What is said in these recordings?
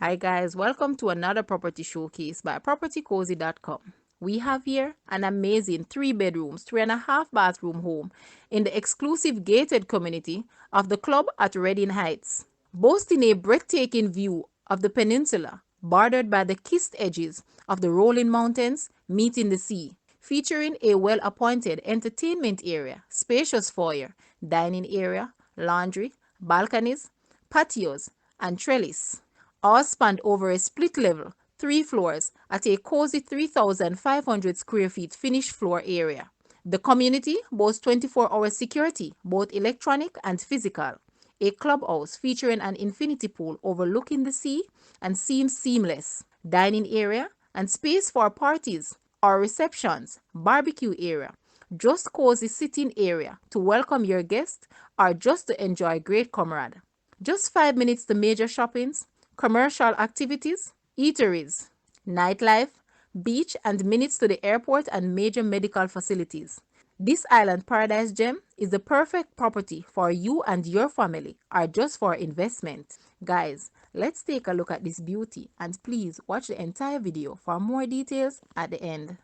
Hi guys, welcome to another property showcase by propertycozy.com. We have here an amazing 3 bedrooms, 3.5 bathroom home in the exclusive gated community of the club at Reading Heights, boasting a breathtaking view of the peninsula, bordered by the kissed edges of the rolling mountains meeting the sea, featuring a well-appointed entertainment area, spacious foyer, dining area, laundry, balconies, patios, and trellis, all spanned over a split level, 3 floors, at a cozy 3,500 square feet finished floor area. The community boasts 24-hour security, both electronic and physical, a clubhouse featuring an infinity pool overlooking the sea and seems seamless, dining area, and space for parties or receptions, barbecue area, just cozy sitting area to welcome your guests or just to enjoy great camaraderie. Just 5 minutes to major shoppings, commercial activities, eateries, nightlife, beach, and minutes to the airport and major medical facilities. This island paradise gem is the perfect property for you and your family or just for investment. Guys, let's take a look at this beauty and please watch the entire video for more details at the end.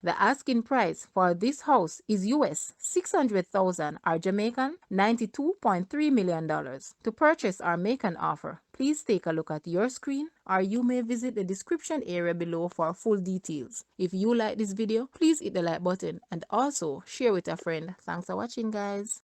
The asking price for this house is US $600,000 or Jamaican $92.3 million. To purchase or make an offer, please take a look at your screen or you may visit the description area below for full details. If you like this video, please hit the like button and also share with a friend. Thanks for watching, guys.